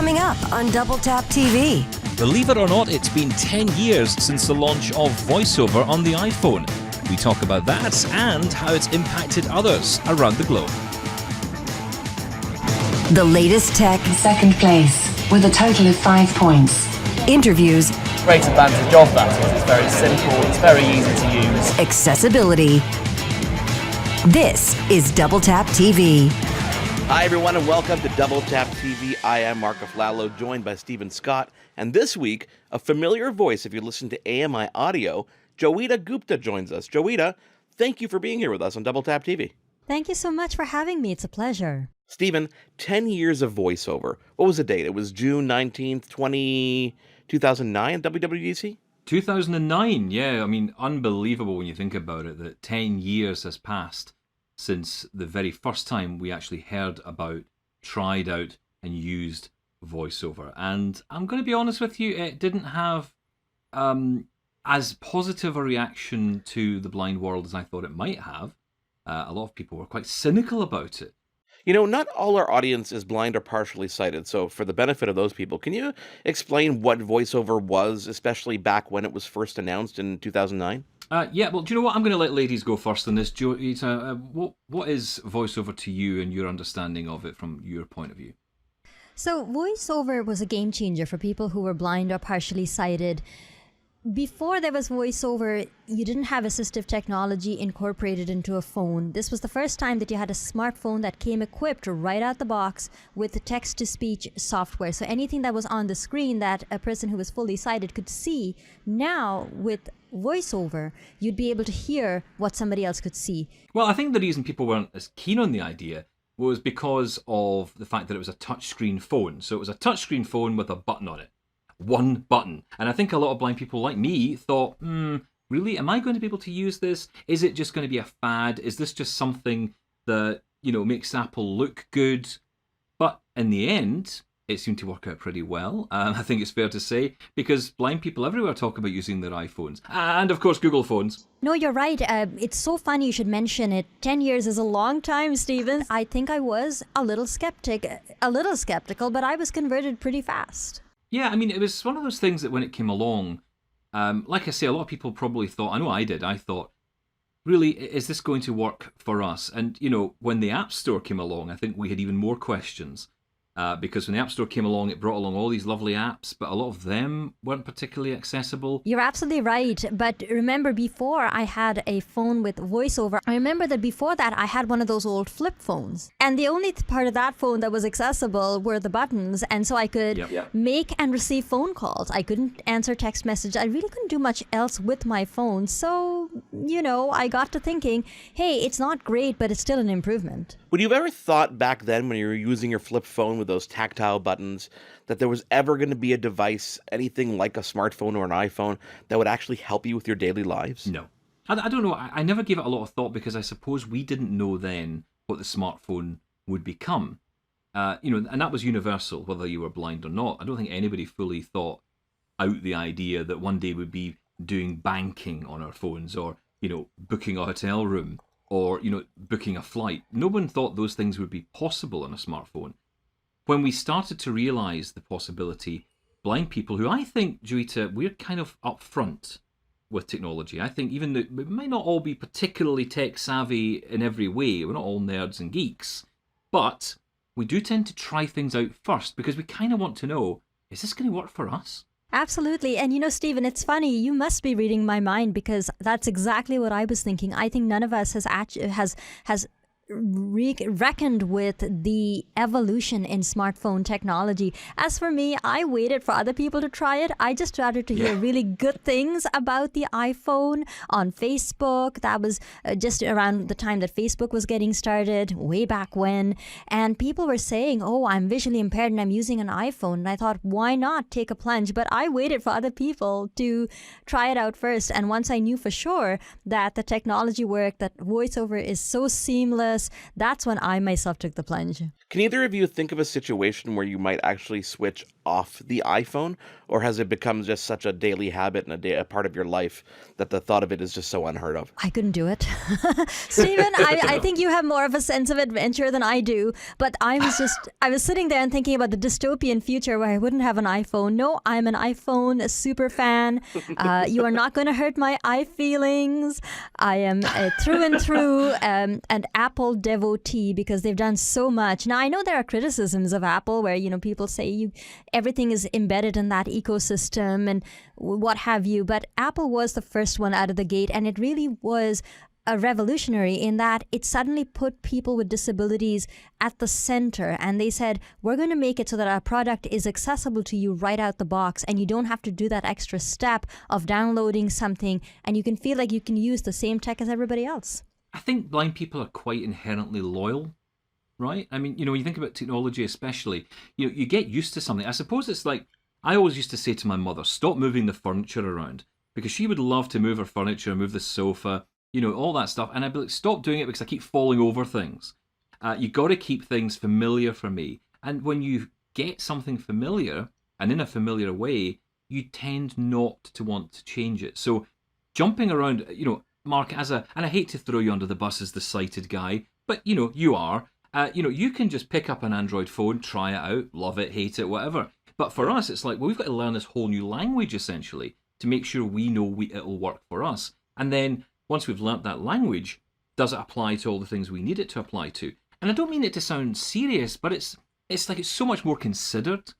coming up on Double Tap TV. Believe it or not, it's been 10 years since the launch of VoiceOver on the iPhone. We talk about that and how it's impacted others around the globe. The latest tech, Second place, with a total of 5 points. interviews, Great advantage of that is it's very simple, it's very easy to use. accessibility. This is Double Tap TV. Hi, everyone, and welcome to Double Tap TV. I am Marco Flallo, joined by Stephen Scott. And this week, a familiar voice, if you listen to AMI.ca, Joeita Gupta joins us. Joeita, thank you for being here with us on Double Tap TV. Thank you so much for having me. It's a pleasure. Stephen, 10 years of voiceover. What was the date? It was June 19th, 2009, WWDC? 2009, yeah. I mean, unbelievable when you think about it, that 10 years has passed since the very first time we actually heard about, tried out, and used VoiceOver. And I'm going to be honest with you, it didn't have as positive a reaction to the blind world as I thought it might have. A lot of people were quite cynical about it. You know, not all our audience is blind or partially sighted, so for the benefit of those people, can you explain what VoiceOver was, especially back when it was first announced in 2009? Yeah, well, do you know what? I'm going to let ladies go first on this. Joeita, what is VoiceOver to you and your understanding of it from your point of view? So VoiceOver was a game changer for people who were blind or partially sighted. Before there was VoiceOver, you didn't have assistive technology incorporated into a phone. This was the first time that you had a smartphone that came equipped right out the box with text-to-speech software. So anything that was on the screen that a person who was fully sighted could see, now with VoiceOver, you'd be able to hear what somebody else could see. Well, I think the reason people weren't as keen on the idea was because of the fact that it was a touchscreen phone. So it was a touchscreen phone with a button on it. One button. And I think a lot of blind people like me thought, really, am I going to be able to use this? Is it just going to be a fad? Is this just something that, makes Apple look good? But in the end, it seemed to work out pretty well, I think it's fair to say, because blind people everywhere talk about using their iPhones. And, of course, Google phones. No, you're right. It's so funny you should mention it. 10 years is a long time, Stephen. I think I was a little skeptical, but I was converted pretty fast. Yeah, I mean, it was one of those things that when it came along, like I say, a lot of people probably thought, I know I did, I thought, really, is this going to work for us? And, when the App Store came along, I think we had even more questions. Because when the App Store came along, it brought along all these lovely apps, but a lot of them weren't particularly accessible. You're absolutely right. But remember, before I had a phone with VoiceOver, I remember that before that, I had one of those old flip phones. And the only part of that phone that was accessible were the buttons. And so I could make and receive phone calls. I couldn't answer text messages. I really couldn't do much else with my phone. So, I got to thinking, hey, it's not great, but it's still an improvement. Would you have ever thought back then when you were using your flip phone with those tactile buttons that there was ever going to be a device, anything like a smartphone or an iPhone, that would actually help you with your daily lives? No. I don't know. I never gave it a lot of thought because I suppose we didn't know then what the smartphone would become. And that was universal, whether you were blind or not. I don't think anybody fully thought out the idea that one day we'd be doing banking on our phones or, booking a hotel room or, booking a flight. No one thought those things would be possible on a smartphone. When we started to realize the possibility, blind people, who I think, Joeita, we're kind of upfront with technology. I think even though we might not all be particularly tech savvy in every way, we're not all nerds and geeks, but we do tend to try things out first because we kind of want to know, is this going to work for us? Absolutely. And Stephen, it's funny. You must be reading my mind because that's exactly what I was thinking. I think none of us has reckoned with the evolution in smartphone technology. As for me, I waited for other people to try it. I just started to hear really good things about the iPhone on Facebook. That was just around the time that Facebook was getting started, way back when. And people were saying, oh, I'm visually impaired and I'm using an iPhone. And I thought, why not take a plunge? But I waited for other people to try it out first. And once I knew for sure that the technology worked, that VoiceOver is so seamless, Christmas. That's when I myself took the plunge. Can either of you think of a situation where you might actually switch off the iPhone, or has it become just such a daily habit and a part of your life that the thought of it is just so unheard of? I couldn't do it. Stephen, I think you have more of a sense of adventure than I do. But I was sitting there and thinking about the dystopian future where I wouldn't have an iPhone. No, I'm an iPhone super fan. You are not going to hurt my eye feelings. I am through and through an Apple devotee because they've done so much. Now, I know there are criticisms of Apple where, people say everything is embedded in that ecosystem and what have you. But Apple was the first one out of the gate, and it really was a revolutionary in that it suddenly put people with disabilities at the center, and they said, we're going to make it so that our product is accessible to you right out the box, and you don't have to do that extra step of downloading something, and you can feel like you can use the same tech as everybody else. I think blind people are quite inherently loyal, right? I mean, when you think about technology especially, you get used to something. I suppose it's like, I always used to say to my mother, stop moving the furniture around, because she would love to move her furniture, move the sofa, all that stuff. And I'd be like, stop doing it because I keep falling over things. You got to keep things familiar for me. And when you get something familiar and in a familiar way, you tend not to want to change it. So jumping around, Mark, and I hate to throw you under the bus as the sighted guy, but you are. You can just pick up an Android phone, try it out, love it, hate it, whatever. But for us, it's like, well, we've got to learn this whole new language, essentially, to make sure we know it'll work for us. And then once we've learnt that language, does it apply to all the things we need it to apply to? And I don't mean it to sound serious, but it's like it's so much more considered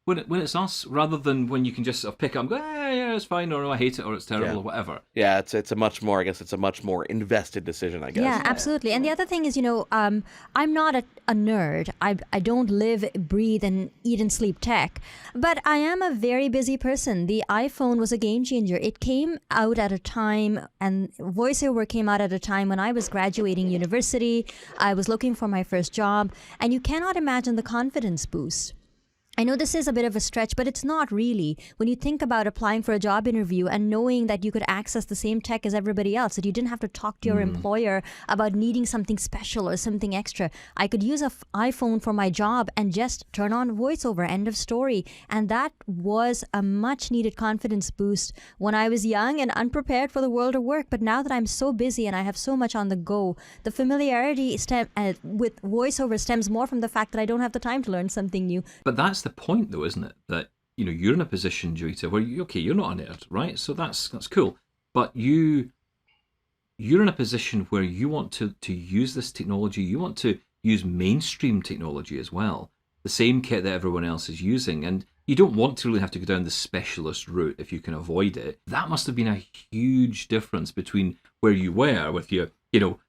when it's us, rather than when you can just sort of pick up and go, yeah, it's fine, or no, I hate it, or it's terrible, or whatever. Yeah, it's a much more, I guess it's a much more invested decision, I guess. Yeah, absolutely. And the other thing is, I'm not a nerd. I don't live, breathe, and eat and sleep tech. But I am a very busy person. The iPhone was a game changer. It came out at a time, and VoiceOver came out at a time when I was graduating university. I was looking for my first job. And you cannot imagine the confidence boost. I know this is a bit of a stretch, but it's not really. When you think about applying for a job interview and knowing that you could access the same tech as everybody else, that you didn't have to talk to your employer about needing something special or something extra. I could use an iPhone for my job and just turn on VoiceOver, end of story. And that was a much needed confidence boost when I was young and unprepared for the world of work. But now that I'm so busy and I have so much on the go, the familiarity with VoiceOver stems more from the fact that I don't have the time to learn something new. But that's the point, though, isn't it? That you're in a position, Joita, where you're not a nerd, right? So that's cool. But you're in a position where you want to use this technology. You want to use mainstream technology as well, the same kit that everyone else is using, and you don't want to really have to go down the specialist route if you can avoid it. That must have been a huge difference between where you were with your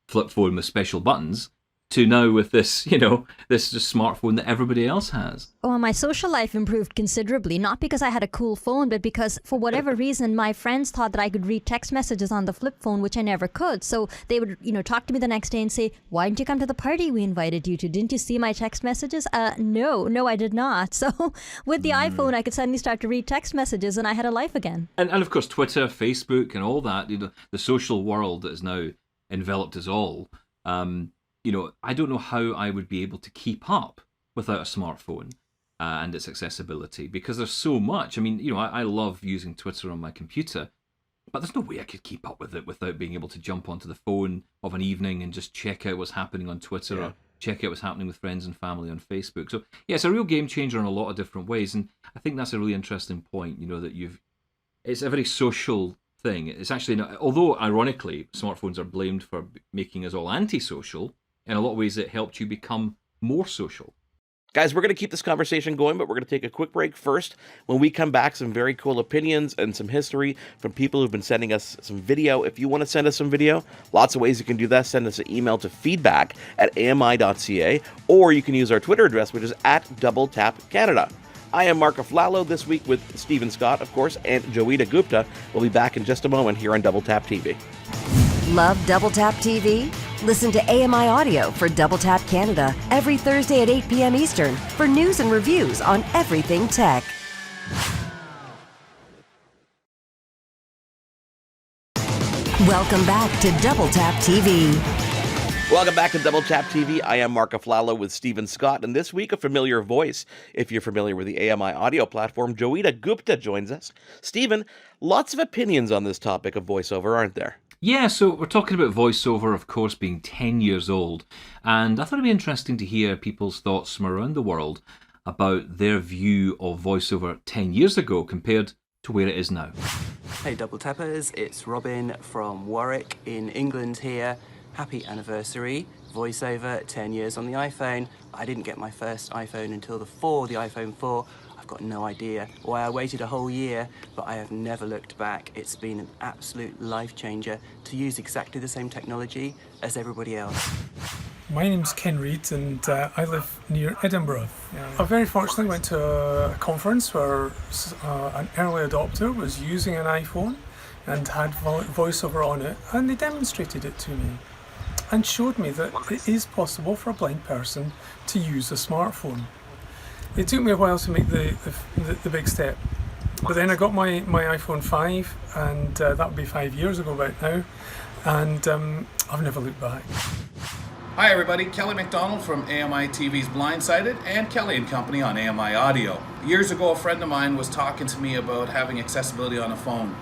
flip phone with special buttons to now with this, this smartphone that everybody else has. Well, my social life improved considerably, not because I had a cool phone, but because for whatever reason, my friends thought that I could read text messages on the flip phone, which I never could. So they would, talk to me the next day and say, why didn't you come to the party we invited you to? Didn't you see my text messages? No, I did not. So with the iPhone, I could suddenly start to read text messages and I had a life again. And of course, Twitter, Facebook and all that, the social world that has now enveloped us all, I don't know how I would be able to keep up without a smartphone and its accessibility, because there's so much. I mean, I love using Twitter on my computer, but there's no way I could keep up with it without being able to jump onto the phone of an evening and just check out what's happening on Twitter or check out what's happening with friends and family on Facebook. So, yeah, it's a real game changer in a lot of different ways, and I think that's a really interesting point, that it's a very social thing. It's actually, although ironically, smartphones are blamed for making us all antisocial, in a lot of ways, it helped you become more social. Guys, we're going to keep this conversation going, but we're going to take a quick break first. When we come back, some very cool opinions and some history from people who've been sending us some video. If you want to send us some video, lots of ways you can do that. Send us an email to feedback@AMI.ca, or you can use our Twitter address, which is @DoubleTapCanada. I am Mark Aflalo this week with Stephen Scott, of course, and Joita Gupta. We'll be back in just a moment here on Double Tap TV. Love Double Tap TV? Listen to AMI Audio for Double Tap Canada every Thursday at 8 p.m. Eastern for news and reviews on everything tech. Welcome back to Double Tap TV. Welcome back to Double Tap TV. I am Mark Aflalo with Stephen Scott, and this week a familiar voice. If you're familiar with the AMI audio platform, Joeita Gupta joins us. Stephen, lots of opinions on this topic of voiceover, aren't there? Yeah, so we're talking about VoiceOver, of course, being 10 years old, and I thought it'd be interesting to hear people's thoughts from around the world about their view of VoiceOver 10 years ago compared to where it is now. Hey Double Tappers, it's Robin from Warwick in England here. Happy anniversary, VoiceOver, 10 years on the iPhone. I didn't get my first iPhone until the iPhone 4. I've got no idea why I waited a whole year, but I have never looked back. It's been an absolute life changer to use exactly the same technology as everybody else. My name's Ken Reid and I live near Edinburgh. I very fortunately went to a conference where an early adopter was using an iPhone and had VoiceOver on it, and they demonstrated it to me and showed me that it is possible for a blind person to use a smartphone. It took me a while to make the big step, but then I got my iPhone 5, and that would be 5 years ago about now, and I've never looked back. Hi everybody, Kelly McDonald from AMI TV's Blindsided and Kelly & Company on AMI Audio. Years ago, a friend of mine was talking to me about having accessibility on a phone.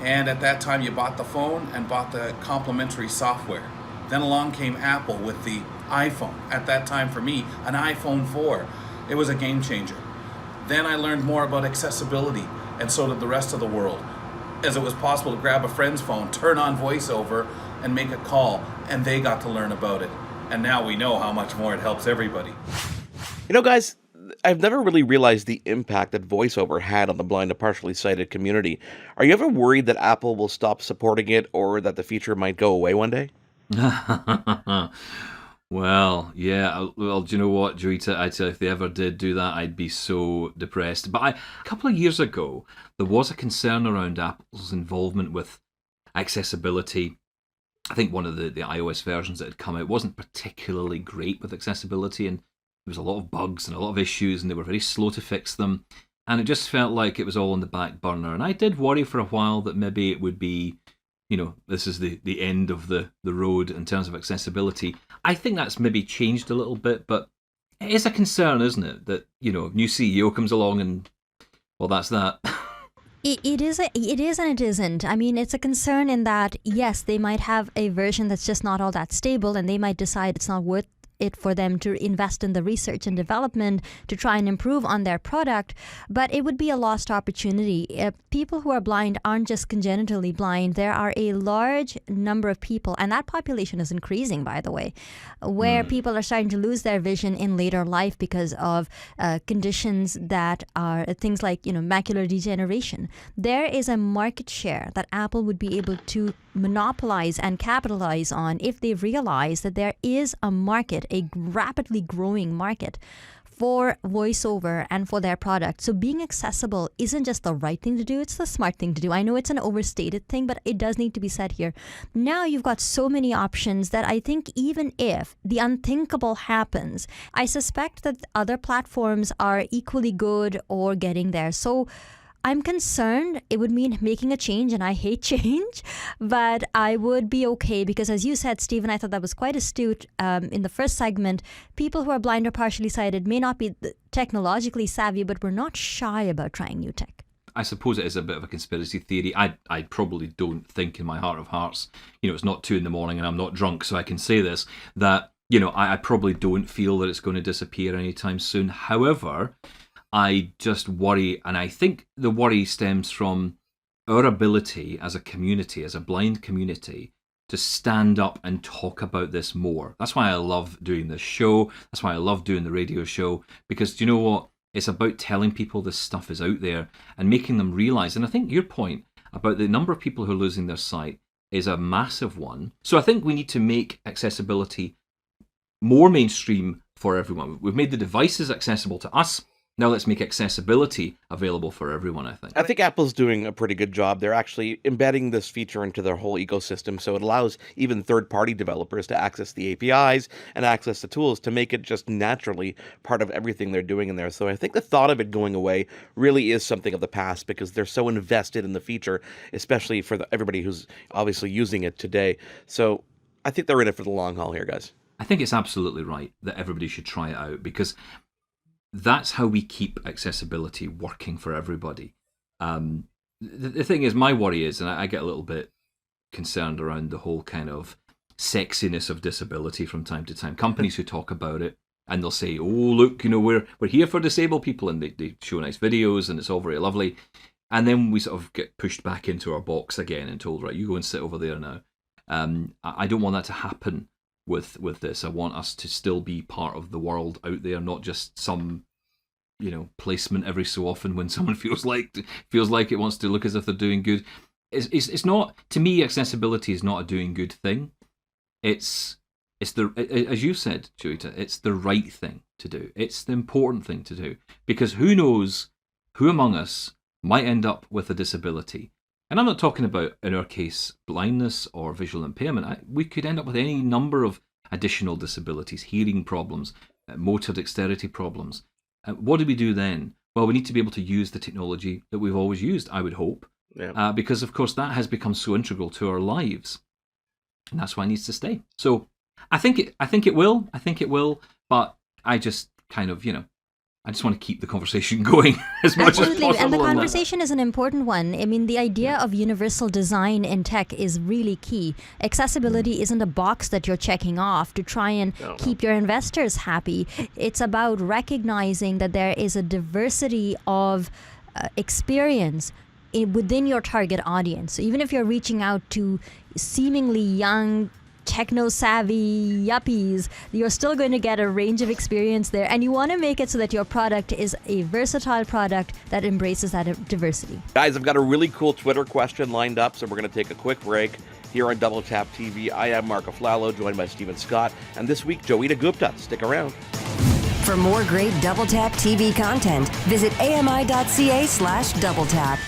And at that time you bought the phone and bought the complimentary software. Then along came Apple with the iPhone. At that time for me, an iPhone 4. It was a game changer. Then I learned more about accessibility, and so did the rest of the world. As it was possible to grab a friend's phone, turn on VoiceOver, and make a call, and they got to learn about it. And now we know how much more it helps everybody. You know, guys, I've never really realized the impact that VoiceOver had on the blind and partially sighted community. Are you ever worried that Apple will stop supporting it or that the feature might go away one day? Well, yeah. Well, do you know what, Joeita? I'd say if they ever did do that, I'd be so depressed. But a couple of years ago, there was a concern around Apple's involvement with accessibility. I think one of the iOS versions that had come out wasn't particularly great with accessibility, and there was a lot of bugs and a lot of issues, and they were very slow to fix them. And it just felt like it was all on the back burner. And I did worry for a while that maybe it would be, this is the end of the road in terms of accessibility. I think that's maybe changed a little bit, but it is a concern, isn't it? That, new CEO comes along and, well, that's that. It is and it isn't. I mean, it's a concern in that, yes, they might have a version that's just not all that stable, and they might decide it's not worth it for them to invest in the research and development to try and improve on their product, but it would be a lost opportunity. People who are blind aren't just congenitally blind. There are a large number of people, and that population is increasing, by the way, where people are starting to lose their vision in later life because of conditions that are things like, macular degeneration. There is a market share that Apple would be able to monopolize and capitalize on if they realize that there is a market, a rapidly growing market for VoiceOver and for their product. So being accessible isn't just the right thing to do, it's the smart thing to do. I know it's an overstated thing, but it does need to be said here. Now you've got so many options that I think even if the unthinkable happens, I suspect that other platforms are equally good or getting there. So I'm concerned it would mean making a change, and I hate change, but I would be okay because, as you said, Stephen, I thought that was quite astute in the first segment. People who are blind or partially sighted may not be technologically savvy, but we're not shy about trying new tech. I suppose it is a bit of a conspiracy theory. I probably don't think in my heart of hearts, it's not 2 a.m. and I'm not drunk, so I can say this, that, I probably don't feel that it's going to disappear anytime soon. However, I just worry, and I think the worry stems from our ability as a community, as a blind community, to stand up and talk about this more. That's why I love doing this show. That's why I love doing the radio show, because do you know what? It's about telling people this stuff is out there and making them realize. And I think your point about the number of people who are losing their sight is a massive one. So I think we need to make accessibility more mainstream for everyone. We've made the devices accessible to us. Now let's make accessibility available for everyone, I think. I think Apple's doing a pretty good job. They're actually embedding this feature into their whole ecosystem, so it allows even third-party developers to access the APIs and access the tools to make it just naturally part of everything they're doing in there. So I think the thought of it going away really is something of the past because they're so invested in the feature, especially for everybody who's obviously using it today. So I think they're in it for the long haul here, guys. I think it's absolutely right that everybody should try it out, because that's how we keep accessibility working for everybody. The thing is, my worry is, and I get a little bit concerned around the whole kind of sexiness of disability from time to time. Companies who talk about it, and they'll say, "Oh, look, we're here for disabled people," and they show nice videos, and it's all very lovely. And then we sort of get pushed back into our box again and told, "Right, you go and sit over there now." I don't want that to happen with this. I want us to still be part of the world out there, not just some placement every so often when someone feels like it wants to look as if they're doing good. It's not, to me, accessibility is not a doing good thing. It's the, as you said, Joita, it's the right thing to do. It's the important thing to do, because who knows who among us might end up with a disability. And I'm not talking about, in our case, blindness or visual impairment. We could end up with any number of additional disabilities, hearing problems, motor dexterity problems. What do we do then? Well, we need to be able to use the technology that we've always used, I would hope, because, of course, that has become so integral to our lives. And that's why it needs to stay. So I think it will, but I just kind of, I just want to keep the conversation going as much as possible. And the conversation is an important one. I mean, the idea of universal design in tech is really key. Accessibility isn't a box that you're checking off to try and keep your investors happy. It's about recognizing that there is a diversity of experience within your target audience. So even if you're reaching out to seemingly young, techno-savvy yuppies, you're still going to get a range of experience there, and you want to make it so that your product is a versatile product that embraces that diversity. Guys, I've got a really cool Twitter question lined up, so we're going to take a quick break here on Double Tap TV. I am Mark Aflalo, joined by Stephen Scott, and this week, Joita Gupta. Stick around. For more great Double Tap TV content, visit AMI.ca/DoubleTap.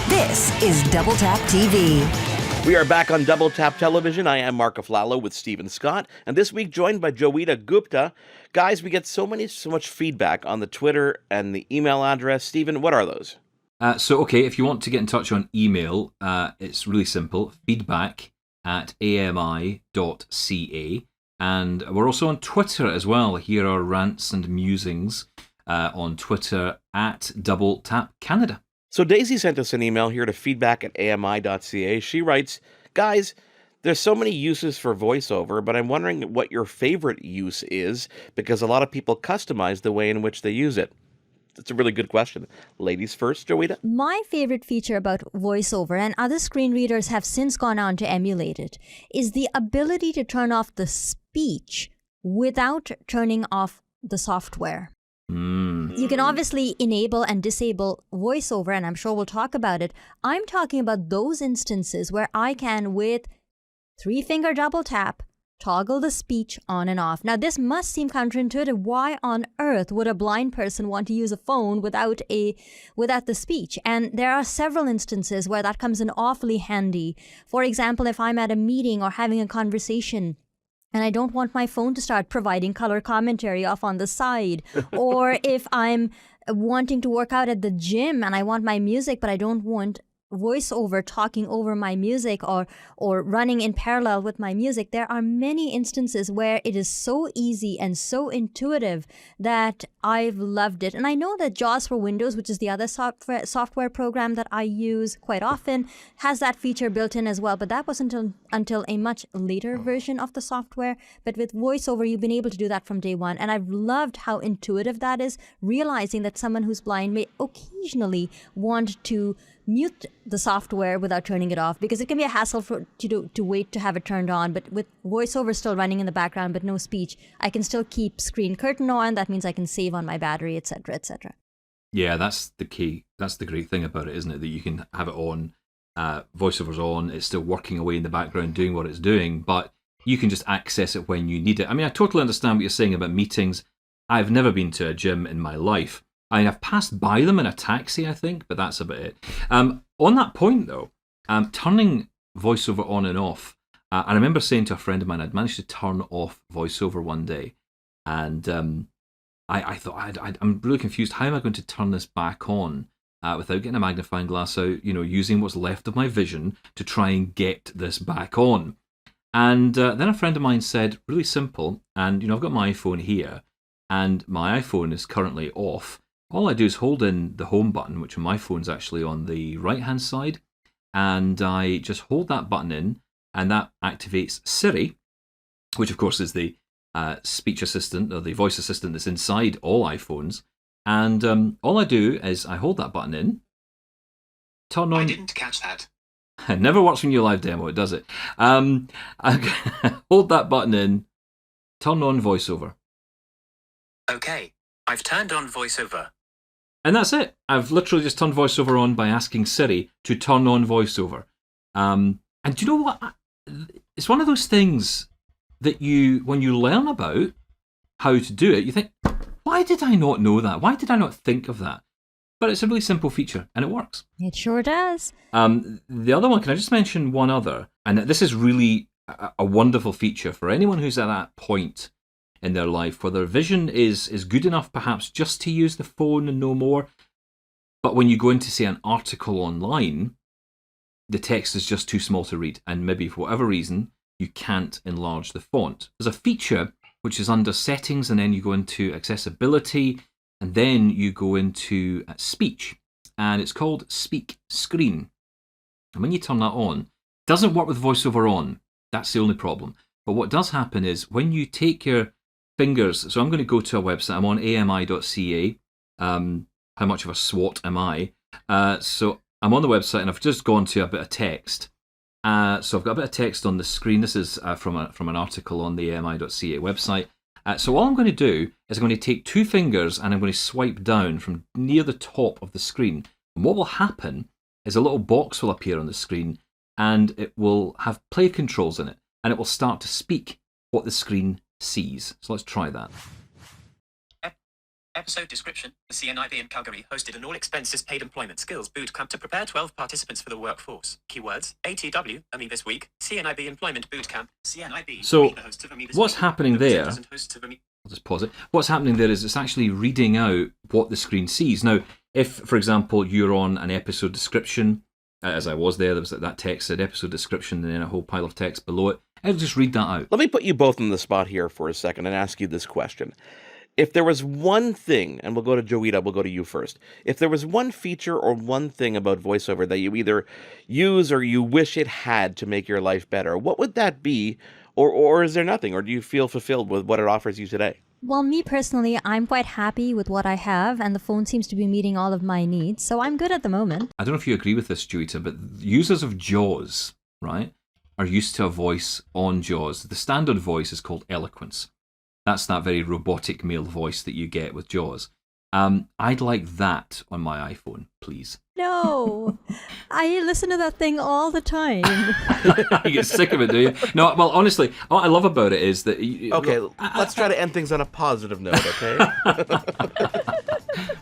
This is Double Tap TV. We are back on Double Tap Television. I am Mark Aflalo with Stephen Scott, and this week joined by Joita Gupta. Guys, we get so much feedback on the Twitter and the email address. Stephen, what are those? Okay, if you want to get in touch on email, it's really simple, feedback@ami.ca. And we're also on Twitter as well. Here are rants and musings on Twitter @DoubleTapCanada. So Daisy sent us an email here to feedback@ami.ca. She writes, "Guys, there's so many uses for VoiceOver, but I'm wondering what your favorite use is, because a lot of people customize the way in which they use it." That's a really good question. Ladies first, Joita? My favorite feature about VoiceOver, and other screen readers have since gone on to emulate it, is the ability to turn off the speech without turning off the software. You can obviously enable and disable VoiceOver, and I'm sure we'll talk about it. I'm talking about those instances where I can, with 3-finger double tap, toggle the speech on and off. Now, this must seem counterintuitive. Why on earth would a blind person want to use a phone without the speech? And there are several instances where that comes in awfully handy. For example, if I'm at a meeting or having a conversation, and I don't want my phone to start providing color commentary off on the side. Or if I'm wanting to work out at the gym and I want my music, but I don't want VoiceOver talking over my music or running in parallel with my music. There are many instances where it is so easy and so intuitive that I've loved it. And I know that JAWS for Windows, which is the other software program that I use quite often, has that feature built in as well. But that wasn't until a much later version of the software. But with VoiceOver, you've been able to do that from day one. And I've loved how intuitive that is, realizing that someone who's blind may occasionally want to mute the software without turning it off, because it can be a hassle to wait to have it turned on. But with VoiceOver still running in the background but no speech, I can still keep screen curtain on. That means I can save on my battery, etc., etc. Yeah, that's the key. That's the great thing about it, isn't it? That you can have it on, VoiceOver's on, it's still working away in the background doing what it's doing, but you can just access it when you need it. I mean, I totally understand what you're saying about meetings. I've never been to a gym in my life. I mean, I've passed by them in a taxi, I think, but that's about it. On that point, though, turning VoiceOver on and off, I remember saying to a friend of mine, I'd managed to turn off VoiceOver one day, and I thought, I'm really confused. How am I going to turn this back on without getting a magnifying glass out, using what's left of my vision to try and get this back on? And then a friend of mine said, really simple, and I've got my iPhone here, and my iPhone is currently off. All I do is hold in the home button, which on my phone's actually on the right-hand side, and I just hold that button in, and that activates Siri, which of course is the speech assistant or the voice assistant that's inside all iPhones. And all I do is I hold that button in, turn on... I didn't catch that. It never works when you live demo, does it? I hold that button in, turn on VoiceOver. Okay, I've turned on VoiceOver. And that's it. I've literally just turned VoiceOver on by asking Siri to turn on VoiceOver. And do you know what? It's one of those things that when you learn about how to do it, you think, why did I not know that? Why did I not think of that? But it's a really simple feature, and it works. It sure does. The other one, can I just mention one other? And this is really a wonderful feature for anyone who's at that point in their life where their vision is good enough perhaps just to use the phone and no more. But when you go into, say, an article online, the text is just too small to read. And maybe for whatever reason, you can't enlarge the font. There's a feature which is under settings, and then you go into accessibility, and then you go into speech, and it's called Speak Screen. And when you turn that on, it doesn't work with VoiceOver on. That's the only problem. But what does happen is when you take your fingers, so I'm going to go to a website, I'm on AMI.ca. How much of a SWAT am I? So I'm on the website, and I've just gone to a bit of text. So I've got a bit of text on the screen. This is from an article on the AMI.ca website. So all I'm going to do is I'm going to take two fingers and I'm going to swipe down from near the top of the screen. And what will happen is a little box will appear on the screen, and it will have play controls in it, and it will start to speak what the screen sees. So let's try that. Episode description. The CNIB in Calgary hosted an all-expenses-paid employment skills bootcamp to prepare 12 participants for the workforce. Keywords: ATW, AMI this week, CNIB Employment Bootcamp, CNIB. So what's happening there, I'll just pause it. What's happening there is it's actually reading out what the screen sees. Now, if, for example, you're on an episode description, as I was there was that text said episode description and then a whole pile of text below it, it'll just read that out. Let me put you both on the spot here for a second and ask you this question. If there was one thing, and we'll go to Joita, we'll go to you first. If there was one feature or one thing about VoiceOver that you either use or you wish it had to make your life better, what would that be? Or is there nothing? Or do you feel fulfilled with what it offers you today? Well, me personally, I'm quite happy with what I have, and the phone seems to be meeting all of my needs, so I'm good at the moment. I don't know if you agree with this, Joita, but users of JAWS, right, are used to a voice on JAWS. The standard voice is called Eloquence. That's that very robotic male voice that you get with JAWS. I'd like that on my iPhone, please. No, I listen to that thing all the time. You get sick of it, do you? No, well, honestly, what I love about it is that... Okay, let's try to end things on a positive note, okay?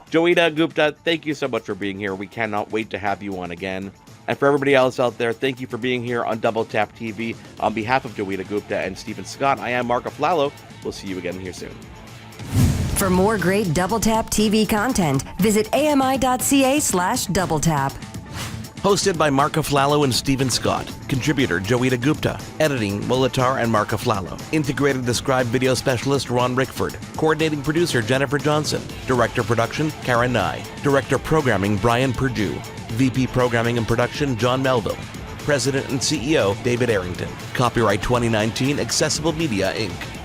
Joita Gupta, thank you so much for being here. We cannot wait to have you on again. And for everybody else out there, thank you for being here on Double Tap TV. On behalf of Joita Gupta and Stephen Scott, I am Mark Aflalo. We'll see you again here soon. For more great Double Tap TV content, visit AMI.ca/doubletap. Hosted by Mark Aflalo and Stephen Scott. Contributor Joita Gupta. Editing Molitar and Mark Aflalo. Integrated Described Video Specialist Ron Rickford. Coordinating Producer Jennifer Johnson. Director Production Karen Nye. Director Programming Brian Perdue. VP Programming and Production John Melville. President and CEO David Arrington. Copyright 2019 Accessible Media Inc.